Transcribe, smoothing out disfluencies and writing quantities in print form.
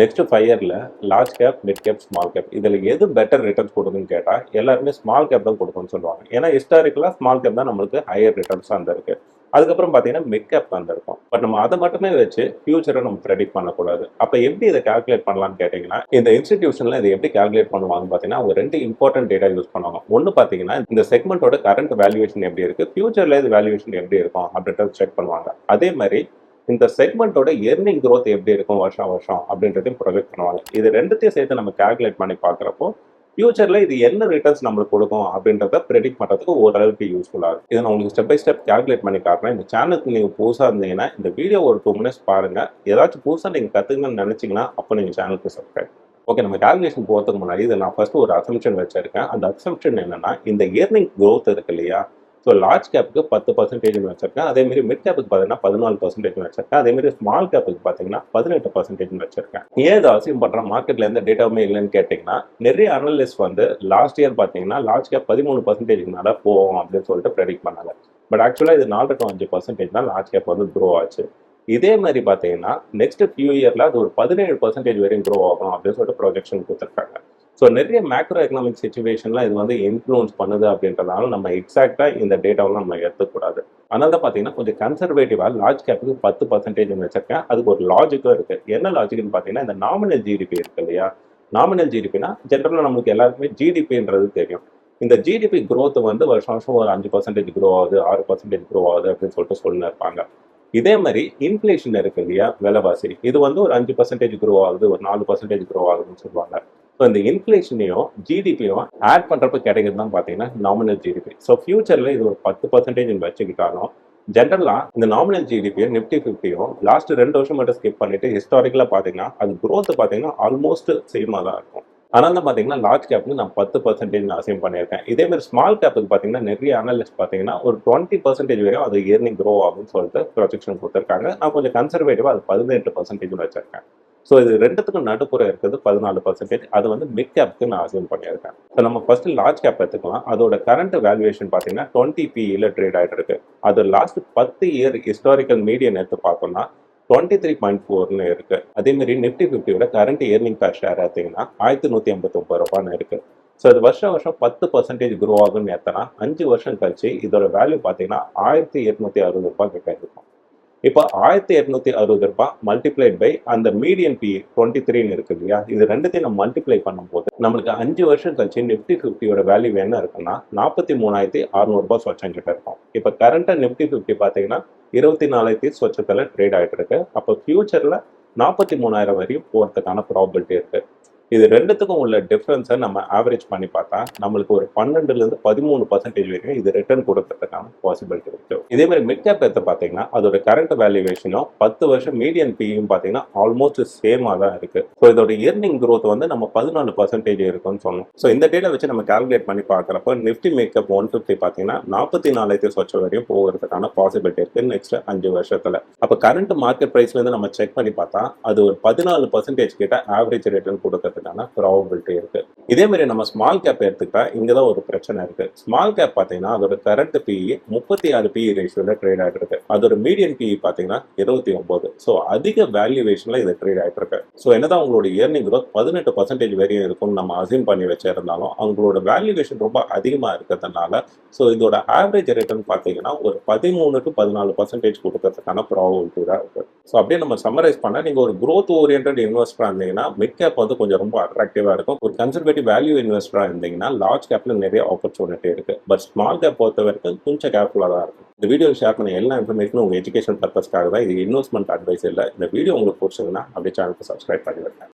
Next 5 இயர்ல large cap, mid cap, small cap இதுல எது பெட்டர் ரிட்டர்ன்ஸ் கொடுக்குன்னு கேட்டா எல்லாருமே ஸ்மால் கேப் தான் கொடுக்கும்னு சொல்லுவாங்க. ஏன்னா ஹிஸ்டாரிக்கலா ஸ்மால் கேப் தான் நம்மளுக்கு ஹையர் ரிட்டர்ன்ஸ் வந்திருக்கு. அதுக்கப்புறம் பார்த்தீங்கன்னா மிட் கேப் வந்திருக்கும். பட் நம்ம அதை மட்டுமே வச்சு ஃபியூச்சரை நம்ம ப்ரெடிக்ட் பண்ணக்கூடாது. அப்போ எப்படி இதை கால்குலேட் பண்ணலாம்னு கேட்டிங்கன்னா, இந்த இன்ஸ்டிடியூஷன்ல இதை எப்படி கால்குலேட் பண்ணுவாங்கன்னு பார்த்தீங்கன்னா, அவங்க 2 இம்பார்ட்டன்ட் டேட்டா யூஸ் பண்ணுவாங்க. ஒன்று பார்த்தீங்கன்னா, இந்த செக்மெண்ட்டோட கரண்ட் வேல்யூவேஷன் எப்படி இருக்கு, ஃபியூச்சர்ல இது வேல்யூவேஷன் எப்படி இருக்கும் அப்படின்றத செக் பண்ணுவாங்க. அதே மாதிரி இந்த செக்மெண்ட்டோட எர்னிங் growth எப்படி இருக்கும் வருஷம் வருஷம் அப்படின்றதையும் ப்ரொஜெக்ட் பண்ணுவாங்க. இது ரெண்டுத்தையும் சேர்த்து நம்ம கால்குலேட் பண்ணி பார்க்குறப்போ ஃபியூச்சர்ல இது என்ன ரிட்டர்ன்ஸ் நம்மளுக்கு கொடுக்கும் அப்படின்றத ப்ரெடிக்ட் பண்ணுறதுக்கு ஓரளவுக்கு யூஸ்ஃபுல்லாக இருக்கும். இதை நான் உங்களுக்கு ஸ்டெப் பை ஸ்டெப் கால்குலேட் பண்ணி காட்டுறேன். இந்த சேனலுக்கு நீங்கள் புதுசாக இருந்தீங்கன்னா இந்த வீடியோ ஒரு 2 மினிட்ஸ் பாருங்க. ஏதாச்சும் புதுசாக நீங்கள் கற்றுக்கணும்னு நினச்சிங்கன்னா அப்போ நீங்கள் சேனலுக்கு சப்ஸ்கிரைப். ஓகே, நம்ம கால்குலேஷன் போகிறதுக்கு முன்னாடி இதை நான் ஃபர்ஸ்ட் ஒரு அசம்ஷன் வச்சிருக்கேன். அந்த அசம்ஷன் என்னன்னா, இந்த எர்னிங் growth இருக்கு இல்லையா, ஸோ லார்ஜ் கேப்புக்கு 10% வச்சிருக்கேன். அதேமாதிரி மிட் கேப்புக்கு பார்த்தீங்கன்னா 14% வச்சிருக்கேன். அதேமாதிரி ஸ்மால் கேப்புக்கு பார்த்தீங்கன்னா 18% வச்சிருக்கேன். ஏன் இதை அசியூம் பண்ணுறேன், மார்க்கெட்டில் எந்த டேட்டாவுமே இல்லைன்னு கேட்டிங்கன்னா, நிறைய அனலிஸ்ட் வந்து லாஸ்ட் இயர் பார்த்தீங்கன்னா லார்ஜ் கேப் 13% மேலே போகும் அப்படின்னு சொல்லிட்டு ப்ரெடிக்ட் பண்ணாங்க. பட் ஆக்சுவலாக இது 4 to 5% தான் லார்ஜ் கேப் வந்து க்ரோ ஆச்சு. இதே மாதிரி பார்த்தீங்கன்னா நெக்ஸ்ட் ஃபியூ இயரில் அது ஒரு 17% வரையும் க்ரோ ஆகும் அப்படின்னு சொல்லிட்டு ப்ரொஜெக்ஷன் கொடுத்துருக்காங்க. ஸோ நிறைய மேக்ரோ எக்கனாமிக் சுச்சுவேஷன்லாம் இது வந்து இன்ஃப்ளூயன்ஸ் பண்ணுது அப்படின்றதால நம்ம எக்ஸாக்டாக இந்த டேட்டாவெல்லாம் நம்ம எடுத்துக்கூடாது. அதனால தான் பார்த்தீங்கன்னா கொஞ்சம் கன்சர்வேட்டிவாக லார்ஜ் கேப்புக்கு 10% வச்சிருக்கேன். அதுக்கு ஒரு லாஜிக்கும் இருக்குது. என்ன லாஜிக்னு பார்த்தீங்கன்னா, இந்த நாமினல் ஜிடிபி இருக்கு இல்லையா, நாமினல் ஜிடிபினா ஜென்ரலாக நம்மளுக்கு எல்லாருக்குமே ஜிடிபின்றது தெரியும். இந்த ஜிடிபி growth வந்து வருஷம் வருஷம் ஒரு 5% க்ரோ ஆகுது, 6% க்ரோ ஆகுது அப்படின்னு சொல்லிட்டு சொல்லின்னு இருப்பாங்க. இதே மாதிரி இன்ஃப்ளேஷன் இருக்கு இல்லையா, விலைவாசி, இது வந்து ஒரு 5% க்ரோ ஆகுது, ஒரு 4% க்ரோ ஆகுதுன்னு சொல்லுவாங்க. ஸோ இந்த இன்ஃப்ளேஷனையும் ஜிடிபியும் ஆட் பண்ணுறப்ப கிடைக்கிறது தான் பார்த்தீங்கன்னா நாமினல் ஜிடிபி. ஸோ ஃபியூச்சரில் இது ஒரு 10% வச்சுக்கிட்டாலும் ஜென்ரலாக இந்த நாமினல் ஜிடிபியும் நிஃப்டி 50யும் லாஸ்ட் 2 வருஷம் மட்டும் ஸ்கிப் பண்ணிட்டு ஹிஸ்டாரிக்கலாக பார்த்தீங்கன்னா அது growth பார்த்தீங்கன்னா ஆல்மோஸ்ட் சேமாக தான் இருக்கும். அதனால தான் பார்த்தீங்கன்னா லார்ஜ் கேப்க்கு நான் 10% அசைன் பண்ணியிருக்கேன். இதே மாதிரி ஸ்மால் கேப்புக்கு பார்த்தீங்கன்னா நிறைய அனலிஸ்ட் பார்த்தீங்கன்னா ஒரு 20% வரையும் அது இயர்னிங் க்ரோ ஆகும்னு சொல்லிட்டு ப்ரொஜெக்ஷன் கொடுத்துருக்காங்க. நான் கொஞ்சம் கன்சர்வேட்டிவாக அது 18% வச்சிருக்கேன். ஸோ இது ரெண்டுத்துக்கும் நடுப்புற இருக்கிறது 14%. அது வந்து மிட் கேப்புக்கு நான் அசைன் பண்ணியிருக்கேன். ஸோ நம்ம ஃபர்ஸ்ட் லார்ஜ் கேப் எடுத்துக்கலாம். அதோட கரண்ட் வேல்யூவேஷன் பார்த்தீங்கன்னா 20 PE ட்ரேட் ஆகிட்டு இருக்கு. அது லாஸ்ட் 10 இயர் ஹிஸ்டாரிக்கல் மீடியன் எடுத்து பார்த்தோம்னா 23.4ன்னு இருக்கு. அதே மாதிரி நிஃப்டி 50யோட கரண்ட் இயர்னிங் பர் ஷேர் பார்த்தீங்கன்னா 1189 ரூபான்னு இருக்கு. ஸோ அது வருஷம் வருஷம் 10% க்ரோ ஆகுன்னு ஏற்றனா 5 வருஷம் கழிச்சு இதோட வேல்யூ பார்த்தீங்கன்னா 1860 ரூபாய் கிட்ட இருக்கும். இப்போ 1860 ரூபாய் மல்டிப்ளைட் பை அந்த மீடியன் பி 23ன்னு இருக்கு இல்லையா, இது ரெண்டுத்தையும் நம்ம மல்டிப்ளை பண்ணும்போது நம்மளுக்கு 5 வருஷம் கழிச்சு நிஃப்டி 50யோட வேல்யூ என்ன இருக்குன்னா 43,600 ரூபாய் சொச்சம் கிட்ட இருக்கும். இப்போ கரண்ட்டாக நிஃப்டி 50 பார்த்தீங்கன்னா 24,000 சொச்சத்தில் ட்ரேட் ஆகிட்டு இருக்கு. அப்போ ஃபியூச்சரில் 43,000 வரையும் போகிறதுக்கான ப்ராபபிலிட்டி இருக்கு. இது ரெண்டுத்துக்கும் உள்ள டிஃப்ரென்ஸை நம்ம ஆவரேஜ் பண்ணி பார்த்தா நம்மளுக்கு ஒரு 12லேருந்து 13% வரைக்கும் இது ரிட்டர்ன் கொடுக்கறதுக்கான பாசிபிலிட்டி இருக்கு. இதே மாதிரி மிட் கேப் எடுத்து பார்த்தீங்கன்னா அதோட கரண்ட் வேல்யூவேஷனும் 10 வருஷம் மீடியன் பியும் பார்த்தீங்கன்னா ஆல்மோஸ்ட் சேமாக தான் இருக்கு. ஸோ இதோட இயர்னிங் growth வந்து நம்ம 14% இருக்குன்னு சொன்னோம். ஸோ இந்த டேட்டா வச்சு நம்ம கால்குலேட் பண்ணி பார்க்குறப்ப நிஃப்டி மேக்கப் 150 பார்த்தீங்கன்னா 44,000 சொச்சம் வரையும் போகிறதுக்கான பாசிபிலிட்டி இருக்கு நெக்ஸ்ட் 5 வருஷத்துல. அப்போ கரண்ட் மார்க்கெட் ப்ரைஸ்லேருந்து நம்ம செக் பண்ணி பார்த்தா அது ஒரு 14% கிட்ட ஆவரேஜ் ரிட்டர்ன் கொடுக்க ப்ராபபிலிட்டி இருக்கு. இதே மாதிரி நம்ம ஸ்மால் கேப் எடுத்துக்கிட்டா இங்கதான் ஒரு பிரச்சனை இருக்கு. ஸ்மால் கேப் பாத்தீங்கன்னா அதோட கரண்ட் பிஇ 36 PE ரேஷியோல ட்ரேட் ஆகிட்டு இருக்கு. அதோட மீடியன் பிஇ பாத்தீங்கன்னா 29. ஸோ அதிக வேல்யூவேஷன்ல இது ட்ரேட் ஆகிட்டு இருக்கு. ஸோ என்னதான் அவங்களோட இயர்னிங் growth 18% வரையும் இருக்கும்னு நம்ம அசியூம் பண்ணி வச்சிருந்தாலும் அவங்களோட வேல்யூவேஷன் ரொம்ப அதிகமா இருக்கிறதுனால ஸோ இதோட ஆவரேஜ் ரிட்டர்ன் பாத்தீங்கன்னா ஒரு 13 to 14% கொடுக்கறதுக்கான ப்ராபபிலிட்டி தான் இருக்கு. ஸோ அப்படியே நம்ம சம்மரைஸ் பண்ணா நீங்க ஒரு growth ஓரியன்டட் இன்வெஸ்டரா இருந்தீங்கன்னா மிட் கேப் வந்து கொஞ்சம் ரொம்ப அட்ராக்டிவா இருக்கும். ஒரு கன்சர்வேட்டிவ் வேல்யூ இன்வெஸ்டரா இருந்தீங்கன்னா லார்ஜ் கேப்ல நிறைய ஆப்பர்ச்சுனிட்டி இருக்கு. பட் ஸ்மால் கேப் பொறுத்த வரைக்கும் கொஞ்சம் கேர்ஃபுல்லா தான் இருக்கும். இந்த வீடியோ ஷேர் பண்ண எல்லா இன்ஃபர்மேஷனும் உங்க எஜுகேஷன் பர்பஸ்க்காக தான். இது இன்வெஸ்ட்மெண்ட் அட்வைஸ் இல்லை. இந்த வீடியோ உங்களுக்கு பிடிச்சதுன்னா அப்படியே சேனலுக்கு சப்ஸ்கிரைப் பண்ணி வைங்க.